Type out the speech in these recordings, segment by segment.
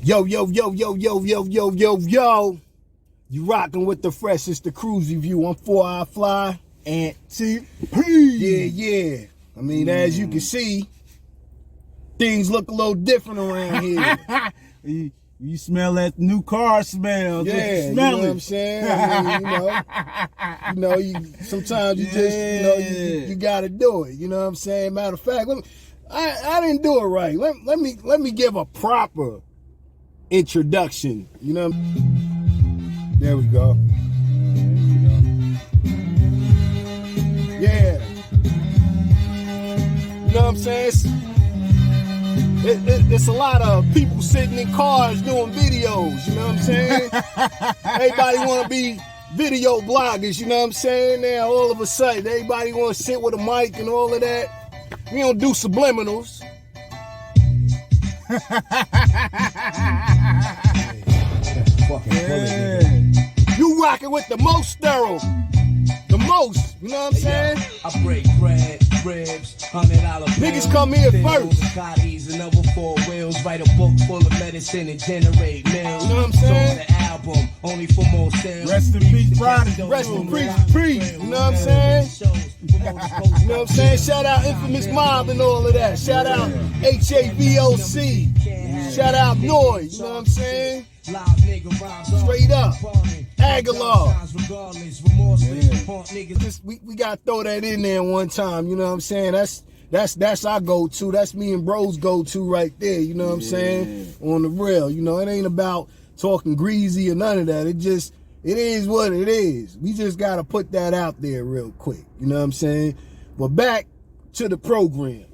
Yo, yo, yo, yo, yo, yo, yo, yo, yo. You rocking with the fresh. It's the KRUZE review. I'm 4-Eye Fly. And TP. Yeah. I mean, as you can see, things look a little different around here. You smell that new car smell. Yeah, you know what I'm saying? I mean, sometimes you just, you got to do it. You know what I'm saying? Matter of fact, I didn't do it right. Let me give a proper introduction. You know? There we go. Yeah. You know what I'm saying? It's a lot of people sitting in cars doing videos, you know what I'm saying? Everybody want to be video bloggers, you know what I'm saying? Now, all of a sudden, everybody want to sit with a mic and all of that. We don't do subliminals. Yeah. You rocking with the most sterile. The most, you know what I'm saying? I break bread, ribs, $100 niggas come here first. Cotties and over 4 wheels, write a book full of medicine and generate meals. You know what I'm saying? The album, only for more sales. Rest in peace, Prodigy. Rest in peace, you know what I'm saying? You know what I'm saying? Shout out Infamous Mob and all of that. Shout out HAVOC. Shout out Noise, you know what I'm saying? Straight up. Aguilar. We gotta throw that in there one time, you know what I'm saying? That's our go-to. That's me and bro's go-to right there, you know what I'm saying? On the real, you know, it ain't about talking greasy or none of that. It is what it is. We just gotta put that out there real quick, you know what I'm saying? But back to the program.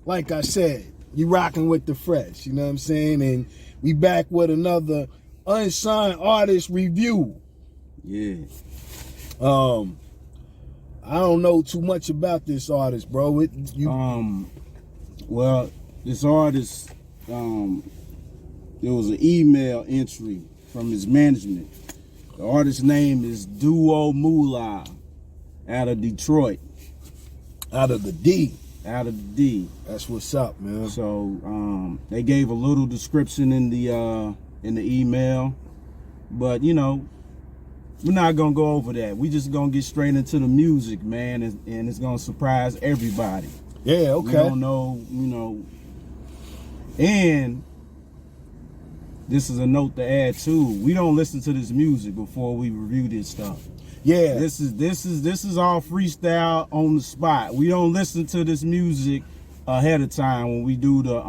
Like I said, you rocking with the fresh, you know what I'm saying? And we back with another unsigned artist review. Yeah. I don't know too much about this artist, bro. Well, this artist, there was an email entry from his management. The artist's name is Duomoolahbookings out of Detroit. Out of the D. Out of the D. That's what's up, man. So they gave a little description in the email, but you know, we're not gonna go over that. We just gonna get straight into the music, man, and it's gonna surprise everybody. Yeah, okay. We don't know, you know. And this is a note to add too. We don't listen to this music before we review this stuff. Yeah. This is all freestyle on the spot. We don't listen to this music ahead of time when we do the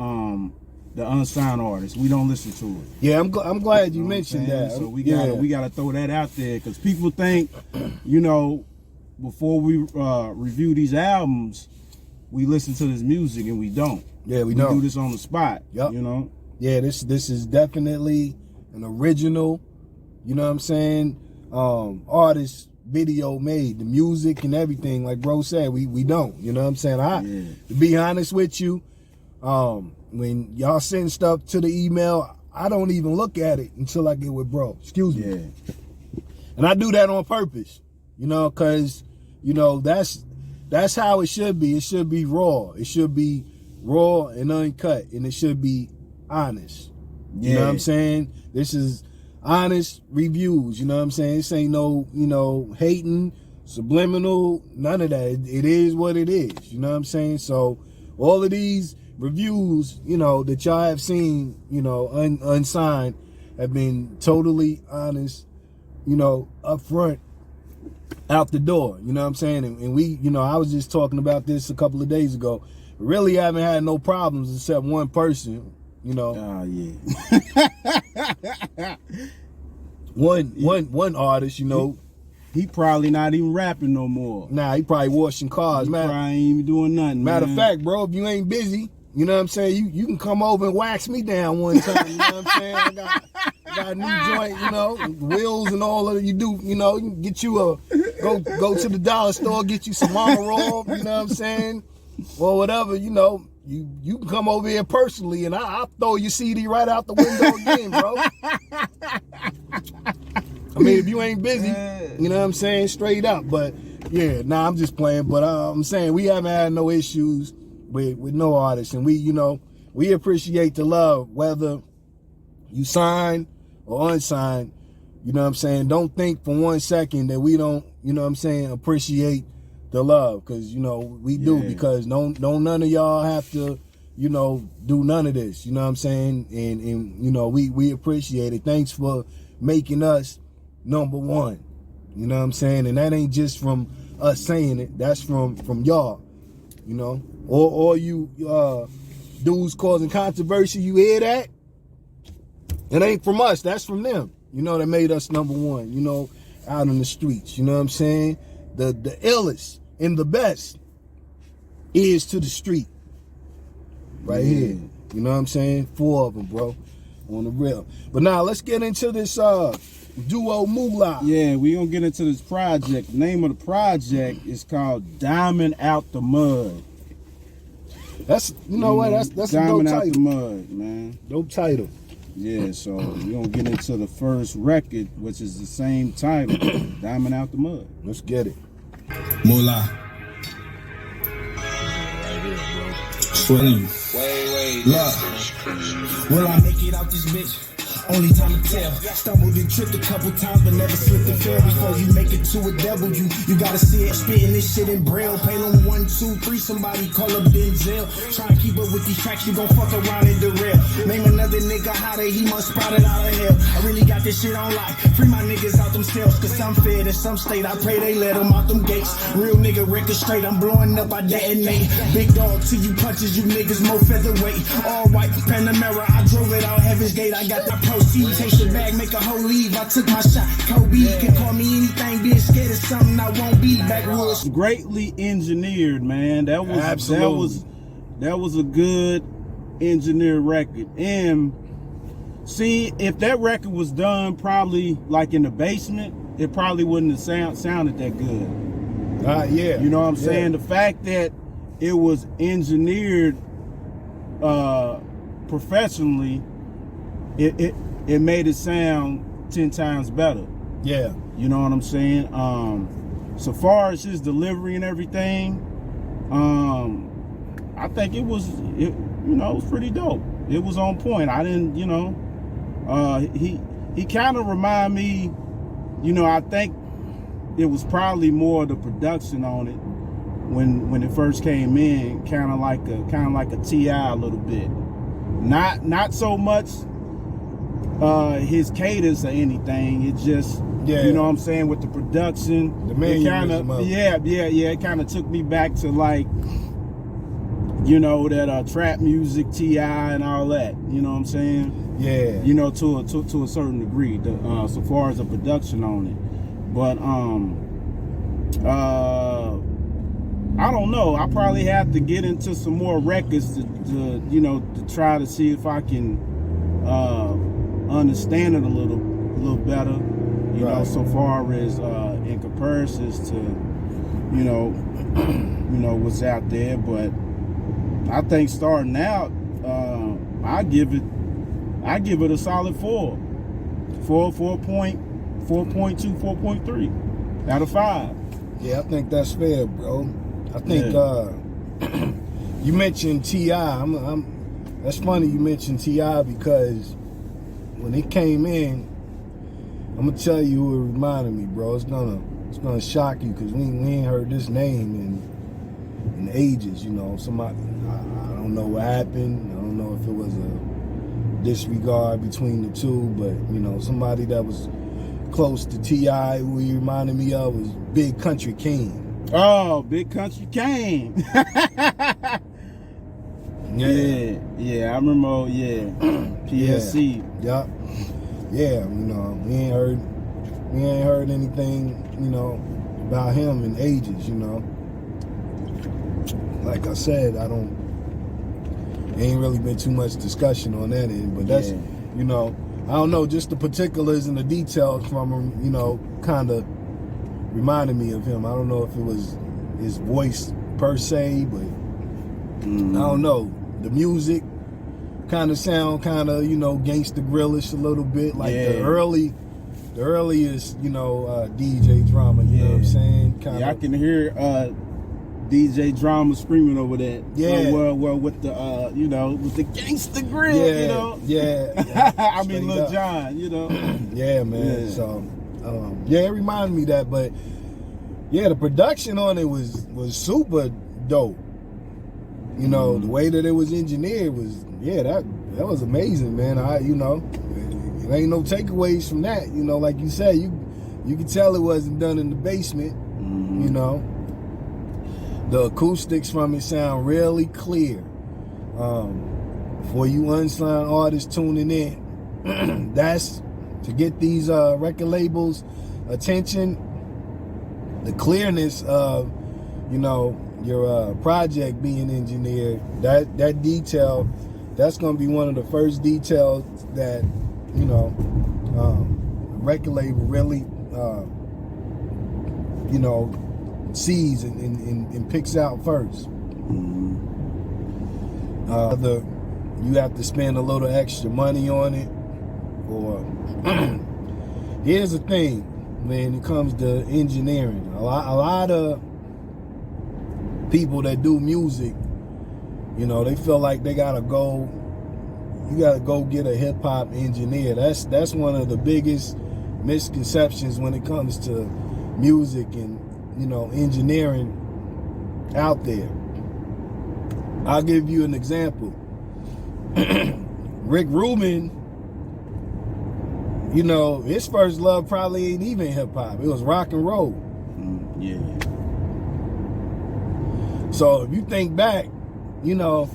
unsigned artists. We don't listen to it. Yeah, I'm glad you mentioned that. So we gotta throw that out there, because people think, you know, before we review these albums, we listen to this music, and we don't. Yeah, we don't. Do this on the spot. Yep. You know. Yeah, this is definitely an original, you know what I'm saying, artist video made. The music and everything, like bro said, we don't. You know what I'm saying? To be honest with you, when y'all send stuff to the email, I don't even look at it until I get with bro. Excuse me. Yeah. And I do that on purpose, you know, because, you know, that's how it should be. It should be raw. It should be raw and uncut, and it should be honest. You know what I'm saying? This is honest reviews, you know what I'm saying? This ain't no, you know, hating, subliminal, none of that. It is what it is, you know what I'm saying? So all of these reviews, you know, that y'all have seen, you know, unsigned, have been totally honest, you know, up front, out the door, you know what I'm saying? And we, you know, I was just talking about this a couple of days ago. Really haven't had no problems except one person, you know. Oh, yeah. One artist, you know. He probably not even rapping no more. Nah, he probably washing cars, man. He probably ain't even doing nothing. Matter of fact, bro, if you ain't busy, you know what I'm saying, you can come over and wax me down one time, you know what I'm saying? I got a new joint, you know, wheels and all of it. You do, you know, you can get you go to the dollar store, get you some mama roll, you know what I'm saying? Or whatever, you know, you can come over here personally and I'll throw your CD right out the window again, bro. I mean, if you ain't busy, you know what I'm saying, straight up. But yeah, nah, I'm just playing. But I'm saying we haven't had no issues with no artists, and we, you know, we appreciate the love, whether you sign or unsigned, you know what I'm saying? Don't think for 1 second that we don't, you know what I'm saying, appreciate the love, because, you know, we do, because don't none of y'all have to, you know, do none of this, you know what I'm saying? And you know, we appreciate it. Thanks for making us #1. You know what I'm saying? And that ain't just from us saying it, that's from y'all, you know? Or you dudes causing controversy, you hear that? It ain't from us, that's from them. You know, that made us #1, you know, out in the streets. You know what I'm saying? The illest and the best is to the street. Right here. You know what I'm saying? 4 of them, bro. On the real. But now let's get into this duo Moolah. Yeah, we gonna get into this project. The name of the project is called Diamond Out the Mud. That's, you know what, that's a dope title. Diamond Out the Mud, man. Dope title. Yeah, so we're gonna get into the first record, which is the same title, Diamond Out the Mud. Let's get it. Moolah. Swing. Wait. Look. Will I make it out this bitch? Only time to tell. Stumbled and tripped a couple times, but never slipped and fell. Before you make it to a W, you gotta see it. Spitting this shit in braille. Palum 1, 2, 3. Somebody call up Denzel. Try and keep up with these tracks, you gon' fuck around and derail. Name another nigga how they he must spot it out of hell. I really got this shit on lock. Free my niggas out themselves, cause some fed in some state. I pray they let them out them gates. Real nigga record straight. I'm blowing up, I detonate. Big dog to you punches, you niggas more featherweight. All white Panamera, I drove it out Heaven's Gate. I got the proceeds, take the bag, make a whole leave. I took my shot. Kobe can call me anything, being scared of something I won't be. Backwoods. Greatly engineered, man. That was a good engineered record. And see, if that record was done probably like in the basement, it probably wouldn't have sounded that good. Yeah. You know what I'm saying? The fact that it was engineered professionally, it made it sound 10 times better. Yeah. You know what I'm saying? So far as his delivery and everything, I think it was pretty dope. It was on point. I didn't, he kind of remind me, I think it was probably more the production on it when it first came in, kind of like a T.I. a little bit. Not so much his cadence or anything. It just, you know what I'm saying, with the production, the mannerism of it. It kind of took me back to like, that trap music, T.I. and all that. You know what I'm saying? Yeah. To a certain degree, so far as the production on it. But I don't know. I probably have to get into some more records to try to see if I can understand it a little better. You know, so far as in comparisons to what's out there. But I think starting out, I give it a solid 4. 4.2, 4.3 out of 5. Yeah, I think that's fair, bro. I think you mentioned T.I. That's funny you mentioned T.I. because when it came in, I'm gonna tell you who it reminded me, bro. It's gonna shock you because we ain't heard this name in ages. Somebody, I don't know what happened. I don't know if it was a disregard between the two, but somebody that was close to T.I. who he reminded me of was Big Country King. Oh, Big Country King. Yeah, I remember. PSC. Yep. Yeah, we ain't heard anything, about him in ages. Like I said, ain't really been too much discussion on that end, but that's, I don't know, just the particulars and the details from him, kind of reminded me of him. I don't know if it was his voice per se, but I don't know. The music kind of sound Gangsta Grillish a little bit, like the earliest, DJ drama. You know what I'm saying? I can hear DJ Drama screaming over that. Yeah. Well, with the you know, with the gangsta grill, Yeah, you know. yeah. I mean, Straight Lil up. Jon, you know. Yeah, man. Yeah. So, yeah, it reminded me of that, but yeah, the production on it was super dope. You know, the way that it was engineered was, yeah, that was amazing, man. You know, it ain't no takeaways from that. You know, like you said, you can tell it wasn't done in the basement. You know, the acoustics from it sound really clear. For you unsigned artists tuning in, that's to get these record labels' attention. The clearness of, you know, your project being engineered, that detail, that's going to be one of the first details that, you know, the record label really, you know, sees and picks out first. You have to spend a little extra money on it, or here's the thing, when it comes to engineering, a lot of people that do music, you know, they feel like you gotta go get a hip hop engineer. That's one of the biggest misconceptions when it comes to music and, you know, engineering out there. I'll give you an example. Rick Rubin, you know, his first love probably ain't even hip hop. It was rock and roll. Yeah. So if you think back, you know,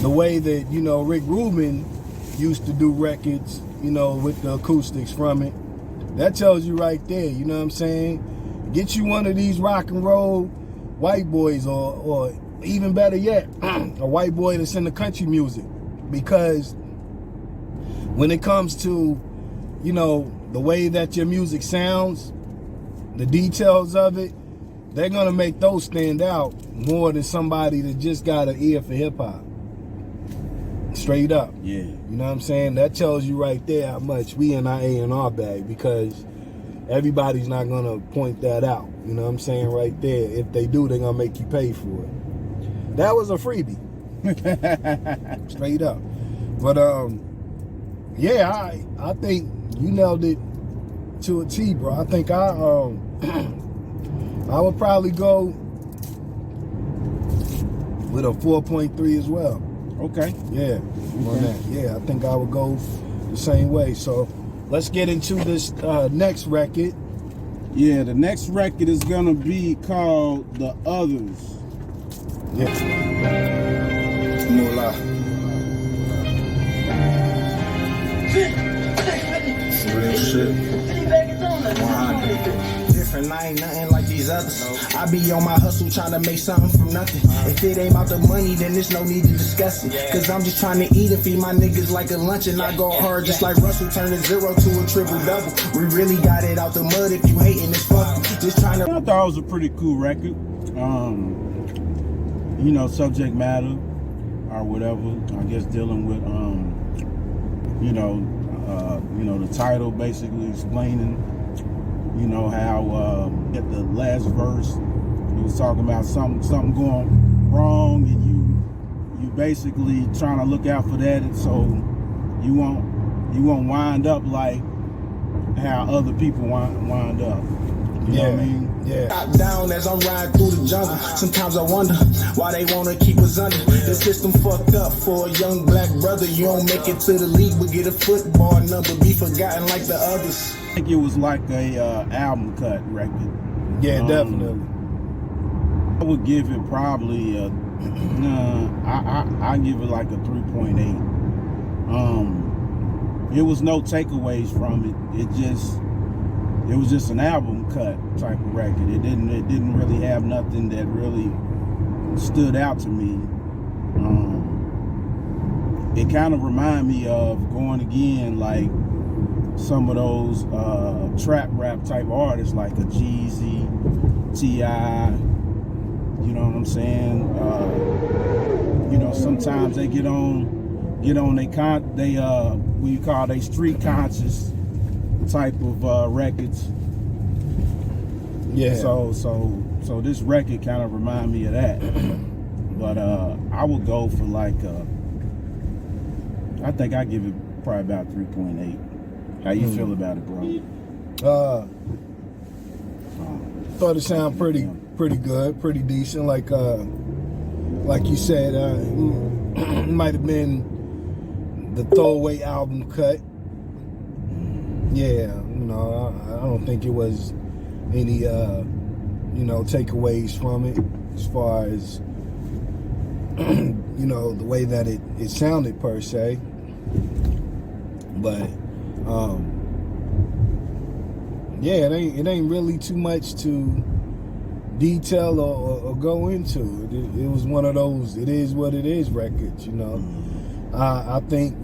the way that, you know, Rick Rubin used to do records, you know, with the acoustics from it, that tells you right there, you know what I'm saying? Get you one of these rock and roll white boys, or even better yet, a white boy that's into country music. Because when it comes to, you know, the way that your music sounds, the details of it, they're gonna make those stand out more than somebody that just got an ear for hip hop. Straight up. Yeah. You know what I'm saying? That tells you right there how much we in our A&R bag, because everybody's not gonna point that out. You know what I'm saying? Right there. If they do, they're gonna make you pay for it. That was a freebie. Straight up. But yeah, I think you nailed it to a T, bro. I think I would probably go with a 4.3 as well. Okay. Yeah, on that. Yeah, I think I would go the same way. So let's get into this next record. Yeah, the next record is gonna be called The Others. Yeah. Moolah. Real shit. 100. Different, I ain't nothing like these others. I be on my hustle trying to make something from nothing. If it ain't about the money, then there's no need to discuss it. Cause I'm just trying to eat and feed my niggas like a lunch, and I go hard just like Russell, turning 0 to a triple double. We really got it out the mud. If you hating, it's fuck you. Just trying to. I thought it was a pretty cool record. You know, subject matter or whatever. I guess dealing with you know, the title basically explaining, you know, how at the last verse he was talking about something going wrong, and you basically trying to look out for that, and so you won't wind up like how other people wind up. You know what I mean? Yeah. Top down as I'm riding through the jungle. Sometimes I wonder why they wanna keep us under. The system fucked up for a young black brother. You don't make it to the league, but get a football number. Be forgotten like the others. I think it was like a album cut record. Yeah, definitely. I would give it probably I give it like a 3.8. It was no takeaways from it. It was just an album cut type of record. It didn't really have nothing that really stood out to me. It kind of reminded me of Going Again, like some of those trap rap type artists like a Jeezy, T.I., you know what I'm saying? You know, sometimes they get on what you call they street conscious type of records. Yeah. So this record kind of remind me of that. But I would go for like I think I give it probably about 3.8. How you feel about it, bro? Thought it sounded pretty good, pretty decent. Like you said, it might have been the throwaway album cut. Yeah, I don't think it was any takeaways from it as far as the way that it sounded per se. But yeah, it ain't really too much to detail or go into. It was one of those it is what it is records, I think,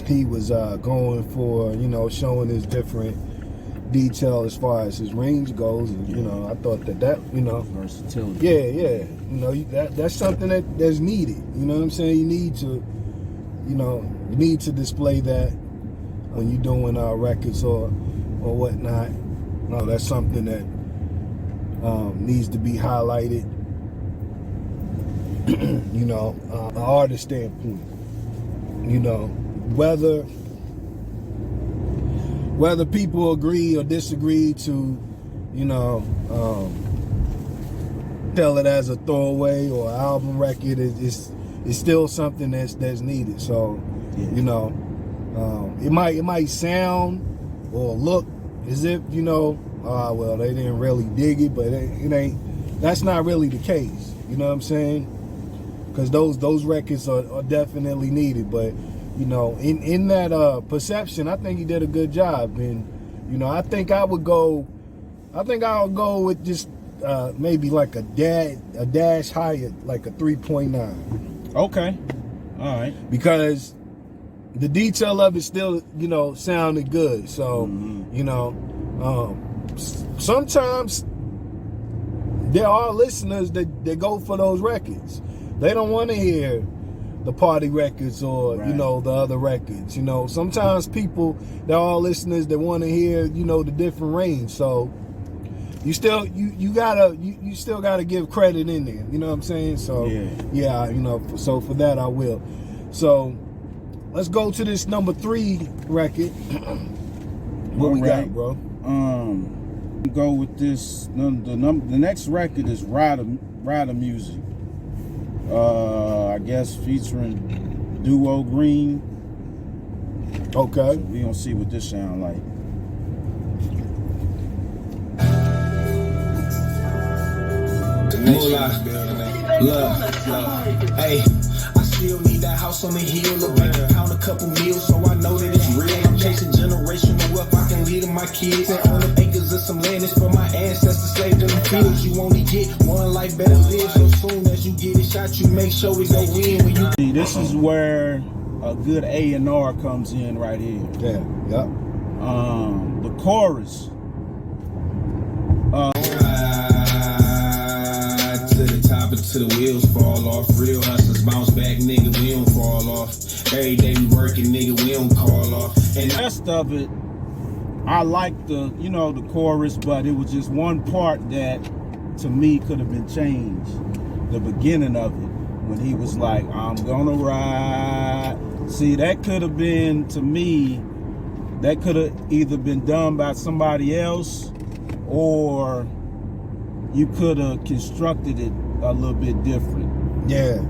he was going for, showing his different detail as far as his range goes. And, I thought that versatility. Yeah. That's something that's needed. You know what I'm saying? You need to display that when you're doing records or whatnot. No, that's something that needs to be highlighted. An artist standpoint. Whether people agree or disagree to, tell it as a throwaway or album record, it's still something that's needed. So, yeah. It might sound or look as if, well, they didn't really dig it, but it ain't. That's not really the case. You know what I'm saying? Because those records are definitely needed. But in that perception, I think he did a good job. And I think I'll go with just maybe like a dash higher, like a 3.9. Okay, all right. Because the detail of it still sounded good. So sometimes there are listeners that go for those records. They don't want to hear the party records or right. The other records. Sometimes people, there are listeners that want to hear the different range. So you still gotta give credit in there. You know what I'm saying? So yeah, so for that I will. So let's go to this number 3 record. What we got, bro? Go with this. The next record is Rider Music. I guess featuring Duo Green. Okay. So we gonna see what this sound like. Moolah, love, hey. I still need that house on the hill, a bank account, a couple meals, so I know that it's real. I'm chasing generational wealth, I can lead to my kids. And on the acres of some land, it's for my ancestors saved in the fields. You only get one life, better live. So soon as you get it shot, you make sure we go in. When you See, this is where a good A&R comes in right here. Yeah, yep. The chorus. To the top until the wheels fall off. Real hustlers bounce back, nigga, we don't fall off. Every day we working, nigga, we don't call off. And the rest of it, I like the chorus, but it was just one part that to me could have been changed. The beginning of it, when he was like, I'm gonna ride. See, that could have been, to me, that could have either been done by somebody else, or you could have constructed it a little bit different. Yeah.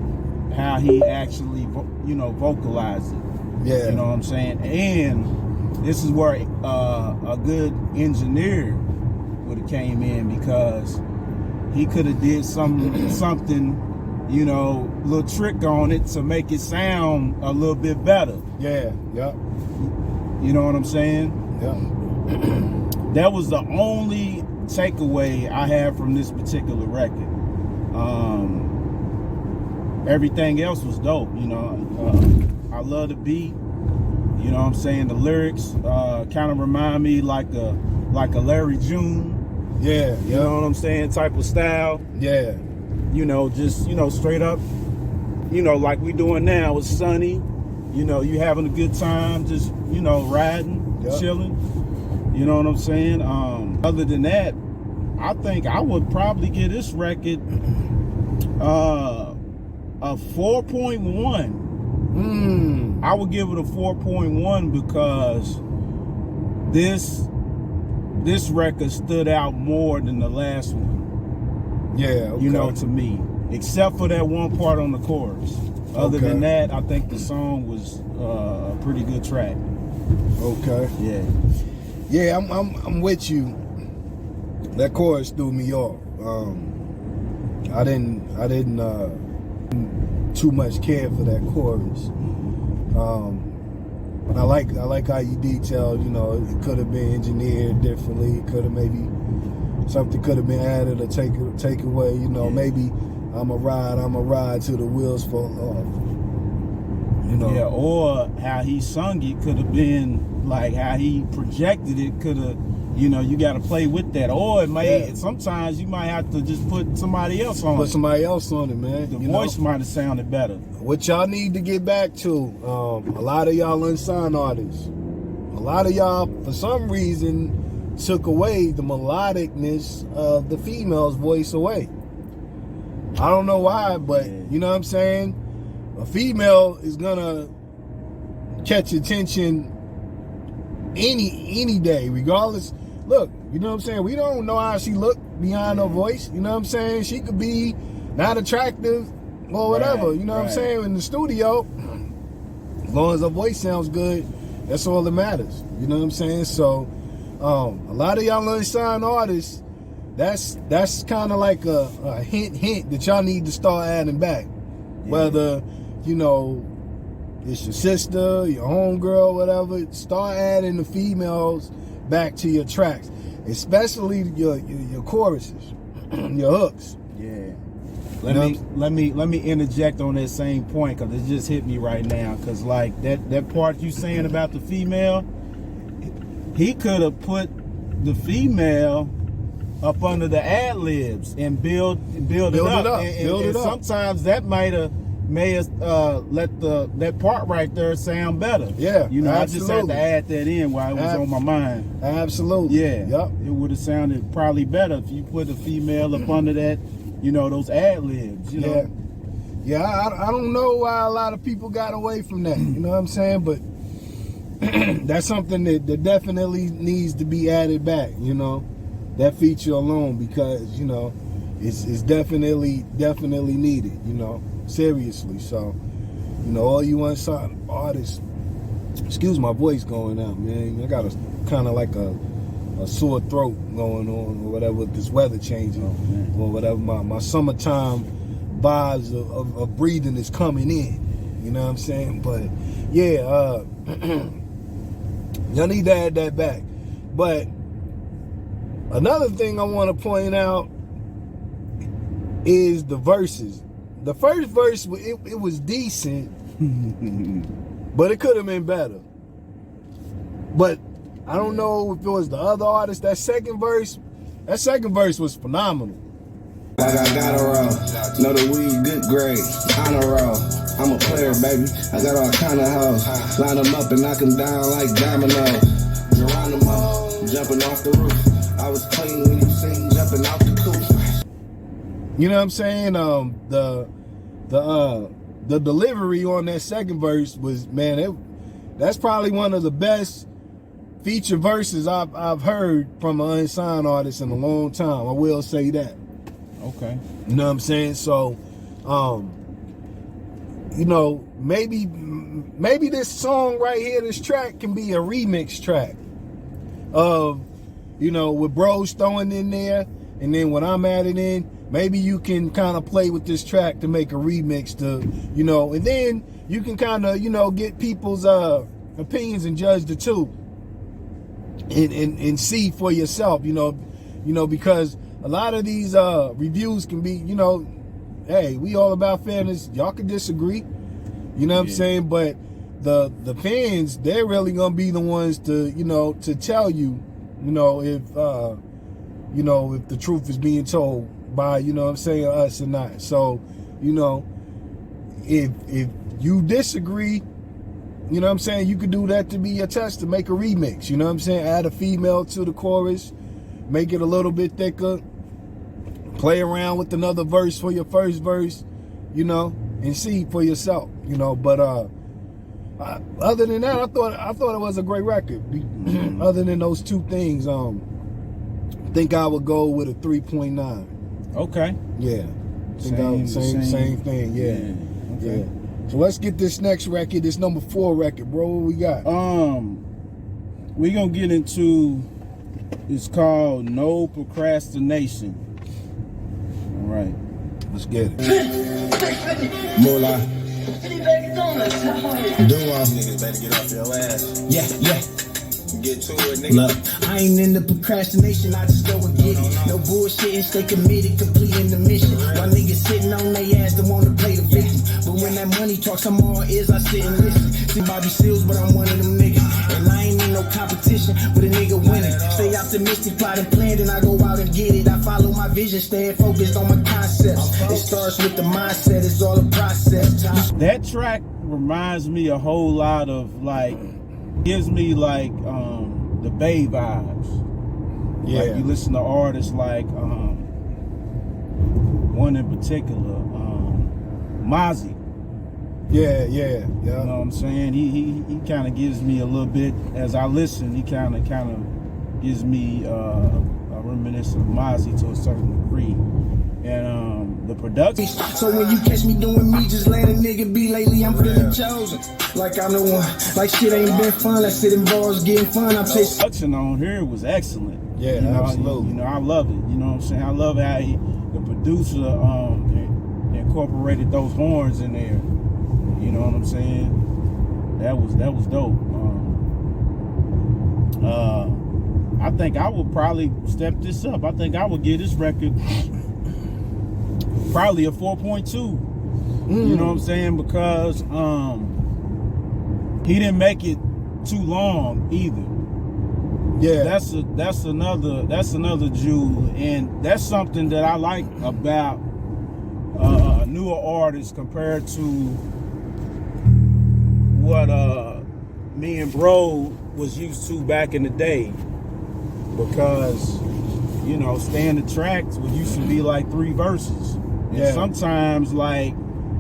How he actually, vocalized it. Yeah. You know what I'm saying? And this is where a good engineer would have came in, because he could have did something, little trick on it to make it sound a little bit better. Yeah. Yep. You know what I'm saying? Yeah. That was the only takeaway I have from this particular record. Everything else was dope. I love the beat. You know what I'm saying? The lyrics kind of remind me like a Larry June. Yeah. You know what I'm saying? Type of style. Yeah. Just straight up. Like we doing now. It's sunny. You having a good time. Just riding, chilling. You know what I'm saying? Other than that, I think I would probably give this record a 4.1. I would give it a 4.1 because this record stood out more than the last one. Yeah, okay. You know, to me, except for that one part on the chorus. Other than that, I think the song was a pretty good track. Okay. Yeah. Yeah, I'm with you. That chorus threw me off. I didn't too much care for that chorus. But I like how you detailed, you know, it could have been engineered differently. It could have maybe something could have been added or take away, you know, maybe I'm a ride till the wheels fall off. You know. Yeah, or how he sung it could have been like how he projected it could have, you know, you got to play with that. Or it may, sometimes you might have to just put somebody else on it. Put somebody else on it, man. The voice might have sounded better. What y'all need to get back to, a lot of y'all unsigned artists, a lot of y'all, for some reason, took away the melodicness of the female's voice away. I don't know why, but you know what I'm saying? A female is gonna catch attention any day, regardless. Look, you know what I'm saying? We don't know how she looked behind her voice. You know what I'm saying? She could be not attractive or whatever. You know what I'm saying? In the studio, as long as her voice sounds good, that's all that matters. You know what I'm saying? So, a lot of y'all unsigned artists, that's kind of like a hint that y'all need to start adding back. Whether, you know, it's your sister, your homegirl, whatever, start adding the females back to your tracks, especially your choruses, your hooks. Yeah. Let me interject on that same point because it just hit me right now. Because like that part you saying about the female, he could have put the female up under the ad libs and build it up. And sometimes that may have let that part right there sound better. Yeah, you know, absolutely. I just had to add that in while it was on my mind. Absolutely. Yeah. Yep. It would have sounded probably better if you put a female up under that, you know, those ad libs. You know. Yeah. I don't know why a lot of people got away from that. You know what I'm saying? But that's something that definitely needs to be added back. You know, that feature alone, because you know it's definitely needed. You know. Seriously. So, you know, all you unsigned artists, excuse my voice going out, man. I got a kind of like a sore throat going on or whatever with this weather changing or whatever. My summertime vibes of breathing is coming in. You know what I'm saying? But yeah, y'all need to add that back. But another thing I want to point out is the verses. The first verse, it was decent, but it could have been better. But I don't know if it was the other artist. That second verse was phenomenal. I got a roll, know the weed good grade, honor roll. I'm a player, baby. I got all kind of hoes. Line them up and knock them down like dominoes. Geronimo, jumping off the roof. I was clean when you seen jumping off the coupe. You know what I'm saying? The delivery on that second verse was, man, that's probably one of the best feature verses I've heard from an unsigned artist in a long time. I will say that. Okay. You know what I'm saying? So, you know, maybe this song right here, this track can be a remix track of, you know, with bros throwing in there, and then when I'm adding in, maybe you can kind of play with this track to make a remix to, you know, and then you can kind of, you know, get people's opinions and judge the two and see for yourself, you know, because a lot of these reviews can be, you know, hey, we all about fairness. Y'all can disagree, you know what I'm saying? But the fans, they're really gonna be the ones to, you know, to tell you, you know, if the truth is being told by, you know what I'm saying, us or not. So, you know, if you disagree, you know what I'm saying, you could do that to be your test, to make a remix, you know what I'm saying? Add a female to the chorus, make it a little bit thicker, play around with another verse for your first verse, you know, and see for yourself, you know. But other than that, I thought it was a great record. Other than those two things, I think I would go with a 3.9. Okay. Yeah. Same thing. Yeah. Okay. Yeah. So let's get this next record, this number 4 record, bro. What we got? We gonna get into. It's called No Procrastination. All right. Let's get it. Moolah. Duo. Niggas better get off your ass. Yeah. Get to it, nigga. Look, I ain't into procrastination, I just go and get it. No bullshitting, stay committed, completing the mission. My niggas sitting on their ass, don't wanna play the victim. But when that money talks, I'm all ears, I sit and listen. See Bobby Seals, but I'm one of them niggas. And I ain't in no competition with a nigga winning. Stay optimistic, plot and plan, and I go out and get it. I follow my vision, staying focused on my concepts. It starts with the mindset, it's all a process. That track reminds me a whole lot of, like, gives me like the Bay vibes. Yeah. Like you listen to artists like one in particular, Mozzie. Yeah. You know what I'm saying? He kind of gives me a little bit, as I listen, he kind of gives me a reminiscence of Mozzie to a certain degree. And the production. So when you catch me doing me, just let a nigga be. Lately I'm feeling chosen, like I'm the one. Like shit ain't been fun, like sitting bars getting fun. I'm chasing. Production on here was excellent. Yeah, you know, absolutely. You know, I love it. You know what I'm saying? I love how the producer incorporated those horns in there. You know what I'm saying? That was dope. I think I would probably step this up. I think I would give this record probably a 4.2. You know what I'm saying? Because he didn't make it too long either. Yeah. That's another jewel, and that's something that I like about newer artists compared to what me and Bro was used to back in the day. Because, you know, standard tracks would used to be like 3 verses. And sometimes, like,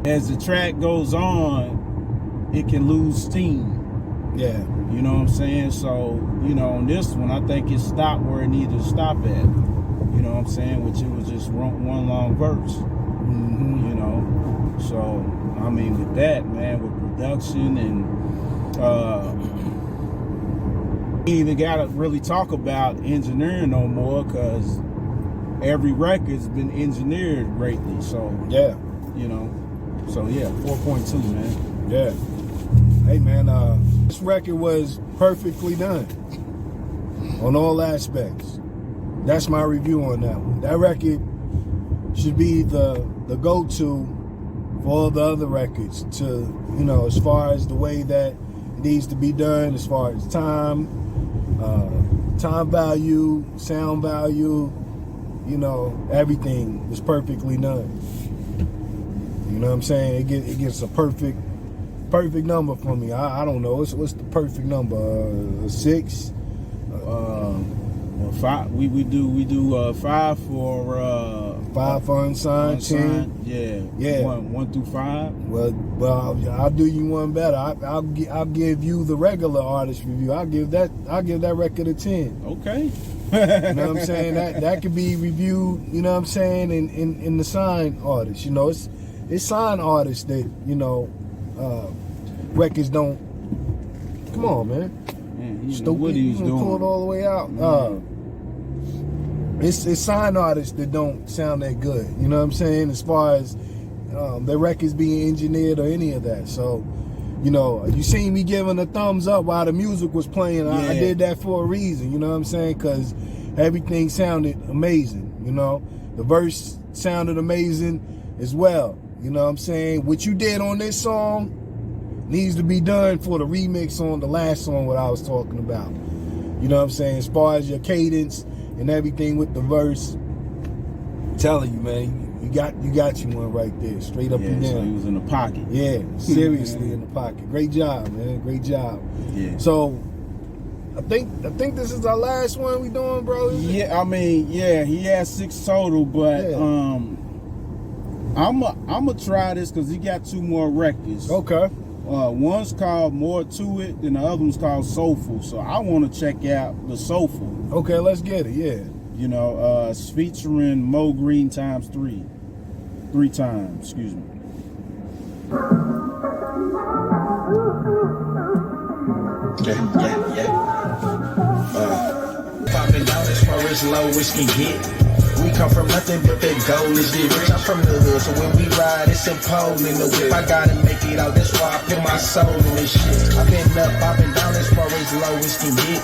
as the track goes on, it can lose steam. Yeah. You know what I'm saying? So, you know, on this one, I think it stopped where it needed to stop at. You know what I'm saying? Which it was just one long verse. You know? So, I mean, with that, man, with production and, we ain't even gotta really talk about engineering no more, because every record's been engineered greatly. So, Yeah. you know, so yeah, 4.2, man. Yeah. Hey man, this record was perfectly done on all aspects. That's my review on that one. That record should be the go-to for all the other records, to, you know, as far as the way that it needs to be done, as far as time value, sound value, you know, everything was perfectly done. You know what I'm saying? It gets a perfect number for me. I don't know. What's the perfect number? 6? Well, 5. We do 5 for 5 for unsigned. 10. Yeah. 1 through 5. Well, I'll do you one better. I'll give you the regular artist review. I'll give that record a 10. Okay. You know what I'm saying? That could be reviewed, you know what I'm saying, in the signed artists. You know, it's signed artists that, you know, records don't. Come on, man. Stupid. What he was doing. Pull it all the way out. It's signed artists that don't sound that good. You know what I'm saying? As far as their records being engineered or any of that. So, you know, you seen me giving a thumbs up while the music was playing. I did that for a reason. You know what I'm saying? Because everything sounded amazing. You know, the verse sounded amazing as well. You know what I'm saying? What you did on this song needs to be done for the remix on the last song, what I was talking about. You know what I'm saying? As far as your cadence and everything with the verse, I'm telling you, man, You got you one right there, straight up and down. So he was in the pocket. Yeah, seriously in the pocket. Great job, man. Great job. Yeah. So I think this is our last one we doing, bro. Yeah, I mean, yeah, he has 6 total, but Yeah. I'm try this because he got 2 more records. Okay. One's called More To It, and the other one's called Soulful. So I want to check out the Soulful. Okay, let's get it. Yeah. You know, it's featuring Mo Green times 3 times. Excuse me. Popping down as far as low as can get. We come from nothing but the goal is the rich. I'm from the hood, so when we ride, it's a pole in the whip. I gotta make it out, that's why I put my soul in this shit. I've been up, I've been down as far as low as can get.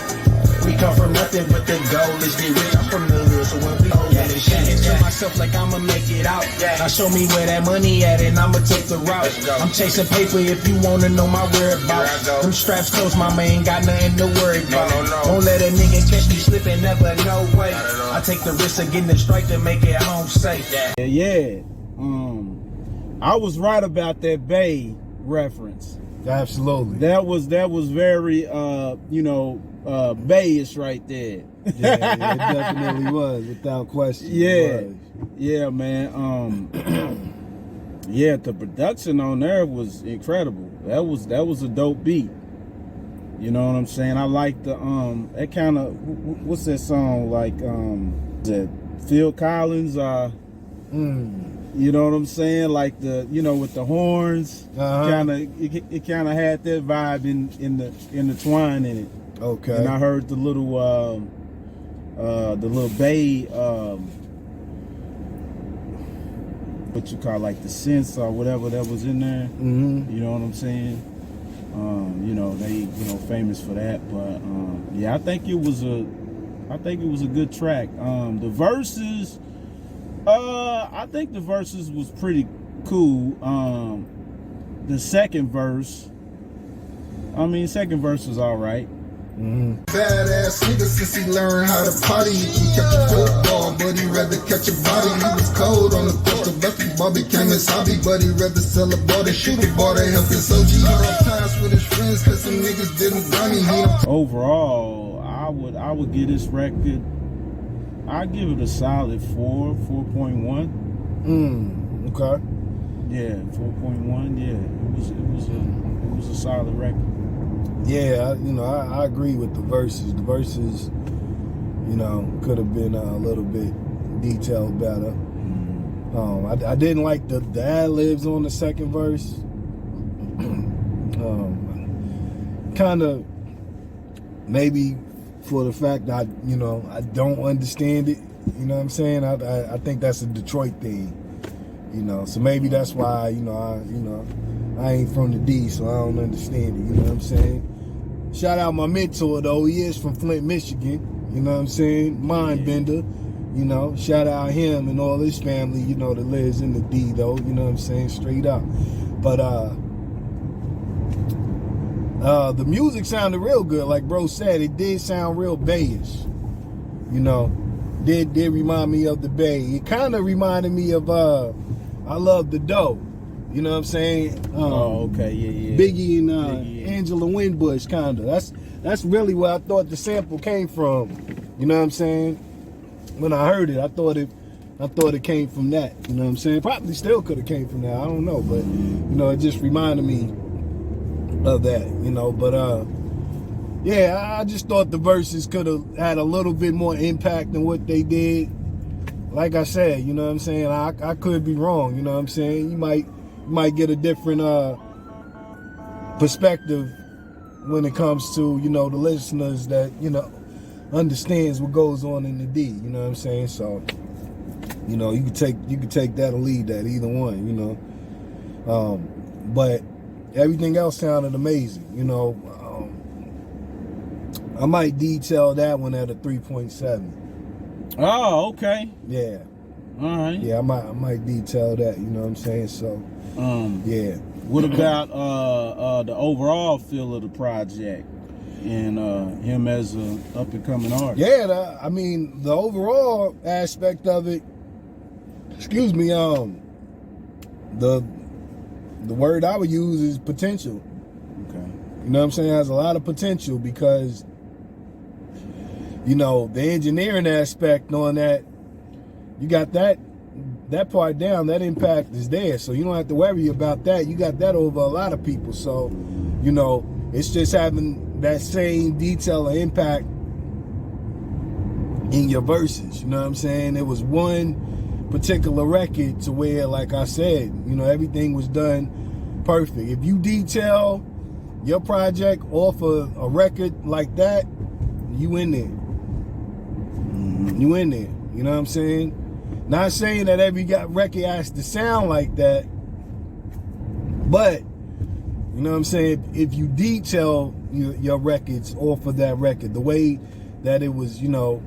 We come from nothing but the goal is the rich. I'm from the hood, so when we hold in this shit, tell myself like I'ma make it out. Now show me where that money at and I'ma take the route. I'm chasing paper if you wanna know my whereabouts. Them straps close, mama ain't got nothing to worry about. Don't let a nigga catch me slipping, never, no way. I take the risk of getting the strike to make it home safe. Yeah. I was right about that Bay reference. Absolutely. That was very Bayish right there. Yeah, it definitely was, without question. Yeah, man. Yeah, the production on there was incredible. That was a dope beat. You know what I'm saying? I like the that kind of, what's that song like? That Phil Collins. You know what I'm saying? Like the, with the horns. It kind of had that vibe in the twine in it. Okay. And I heard the little Bay, what you call, like the synths or whatever that was in there. Mm-hmm. You know what I'm saying? They famous for that, but yeah, I think it was a good track. The verses, I think the verses was pretty cool. The second verse was all right. Mm-hmm. Badass nigga since he learned how to potty. He kept a football, but he rather catch a body. He was cold on the coast of basketball, became his hobby, but he rather sell a ball than shoot a ball to help his OG. He don't pass with his friends cause some niggas didn't run him. Overall, I would give this record, I'd give it a solid 4.1. Okay. Yeah, 4.1. Yeah, it was a solid record. Yeah, I agree with the verses. The verses, could have been a little bit detailed better. I didn't like the ad-libs on the second verse. Kind of maybe for the fact that I don't understand it. You know what I'm saying? I think that's a Detroit thing. So maybe that's why I ain't from the D, so I don't understand it. You know what I'm saying? Shout out my mentor though. He is from Flint, Michigan. You know what I'm saying? Mindbender. Shout out him and all his family, that lives in the D though. You know what I'm saying? Straight up. But the music sounded real good. Like bro said, it did sound real Bayish. Did remind me of the Bay. It kind of reminded me of I Love the Dough. You know what I'm saying? Okay, yeah. Biggie and Angela Winbush, kind of. That's really where I thought the sample came from. You know what I'm saying? When I heard it, I thought it came from that. You know what I'm saying? Probably still could have came from that. I don't know, but it just reminded me of that. But yeah, I just thought the verses could have had a little bit more impact than what they did. Like I said, you know what I'm saying? I could be wrong. You know what I'm saying? You might get a different perspective when it comes to the listeners that understands what goes on in the D. You know what I'm saying? So you could take that or leave that, either one. But everything else sounded amazing. I might detail that one at a 3.7. Oh, okay. Yeah. All right. Yeah, I might detail that. You know what I'm saying? So yeah. What about the overall feel of the project and him as an up and coming artist? Yeah, the overall aspect of it, excuse me, the word I would use is potential. Okay. You know what I'm saying? It has a lot of potential because, you know, the engineering aspect on that, you got that part down, that impact is there. So you don't have to worry about that. You got that over a lot of people. So, you know, it's just having that same detail or impact in your verses. You know what I'm saying? It was one particular record to where, like I said, you know, everything was done perfect. If you detail your project off of a record like that, you in there. You in there. You know what I'm saying? Not saying that every record has to sound like that, but you know what I'm saying? If you detail your records off of that record, the way that it was, you know,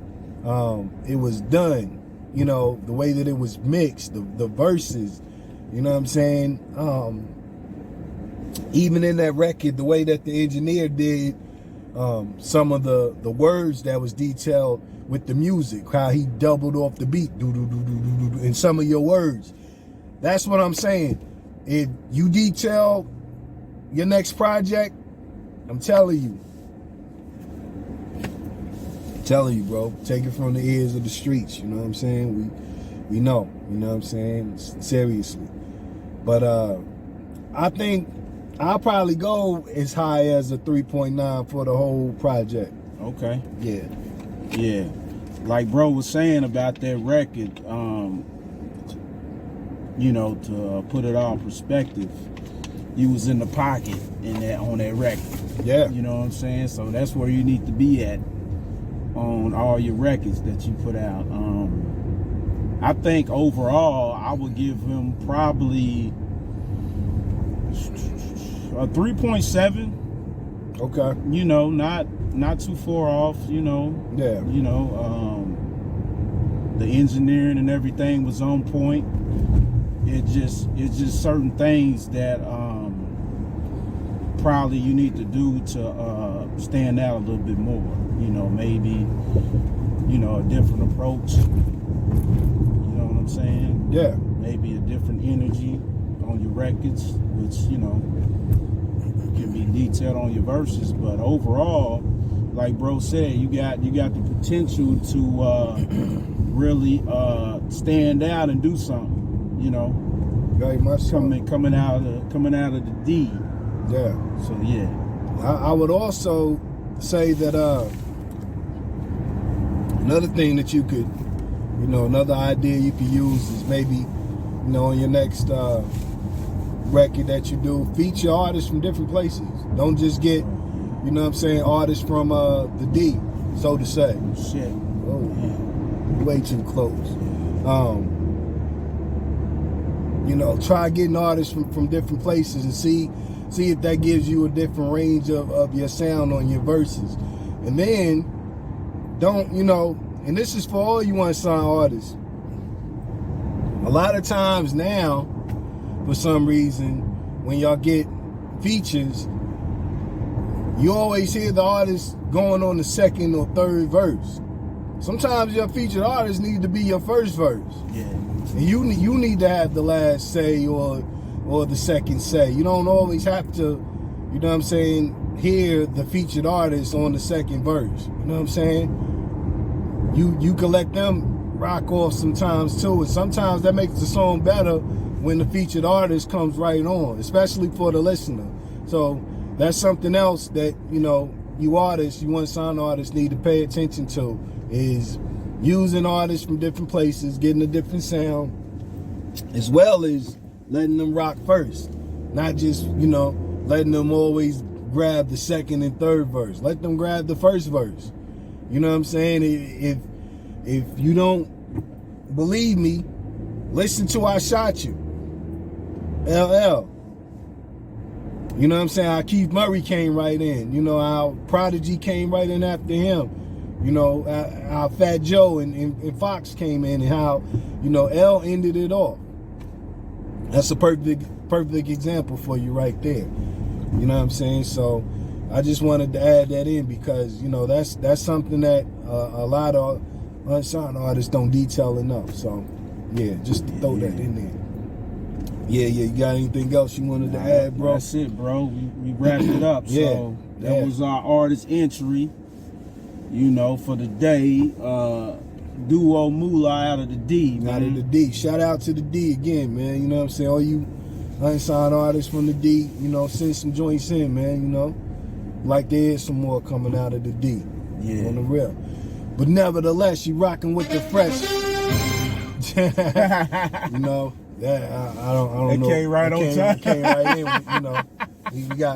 it was done, you know, the way that it was mixed, the verses, you know what I'm saying? Even in that record, the way that the engineer did some of the words that was detailed with the music, how he doubled off the beat, in some of your words. That's what I'm saying. If you detail your next project, I'm telling you, bro, take it from the ears of the streets. You know what I'm saying? We know, you know what I'm saying? Seriously. But I think I'll probably go as high as a 3.9 for the whole project. Okay. Yeah. Yeah. Like bro was saying about that record, you know, to put it all in perspective, you was in the pocket on that record. Yeah. You know what I'm saying? So that's where you need to be at on all your records that you put out. I think overall I would give him probably a 3.7. Okay. You know, not too far off, you know. Yeah. You know, the engineering and everything was on point. It's just certain things that probably you need to do to stand out a little bit more. You know, maybe, you know, a different approach. You know what I'm saying? Yeah. Maybe a different energy on your records, which, you know, can be detailed on your verses. But overall, like bro said, you got the potential to really stand out and do something. You know, very much so. coming out of the D. Yeah. So yeah. I would also say that another thing that you could, you know, another idea you could use is maybe, you know, on your next record that you do, feature artists from different places. Don't just get, you know what I'm saying, artists from the D, so to say. Shit. Oh, way too close. You know, try getting artists from different places and see if that gives you a different range of your sound on your verses. And then, don't, you know, and this is for all you unsigned artists. A lot of times now, for some reason, when y'all get features, you always hear the artist going on the second or third verse. Sometimes your featured artist need to be your first verse. Yeah. And you need to have the last say or the second say. You don't always have to, you know what I'm saying, hear the featured artist on the second verse. You know what I'm saying? You can let them rock off sometimes too, and sometimes that makes the song better when the featured artist comes right on, especially for the listener. So that's something else that, you know, you unsigned artists need to pay attention to, is using artists from different places, getting a different sound, as well as letting them rock first. Not just, you know, letting them always grab the second and third verse. Let them grab the first verse. You know what I'm saying? If you don't believe me, listen to I Shot You. LL. You know what I'm saying? How Keith Murray came right in. You know, how Prodigy came right in after him. You know, how Fat Joe and Fox came in, and how, you know, L ended it off. That's a perfect example for you right there. You know what I'm saying? So I just wanted to add that in because, you know, that's something that a lot of unsigned artists don't detail enough. So Yeah, just to throw that in there. Yeah, you got anything else you wanted to add, bro? That's it, bro. We wrapped it up. Yeah, So that was our artist entry, you know, for the day. Duomoolahbookings out of the D, man. Out of the D. Shout out to the D again, man. You know what I'm saying? All you unsigned artists from the D, you know, send some joints in, man, you know. Like there is some more coming out of the D. Yeah. On the real. But nevertheless, you rocking with the fresh. You know, yeah, I don't They know. came right on time. Came right in, you know.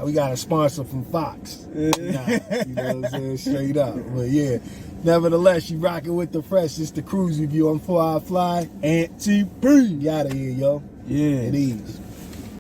We got a sponsor from Fox. You know what I'm saying? Straight up. But yeah. Nevertheless, you rocking with the fresh. It's the KRUZE review. I'm 4 Hour Fly. Anti-P. Get out of here, yo. Yeah. At ease.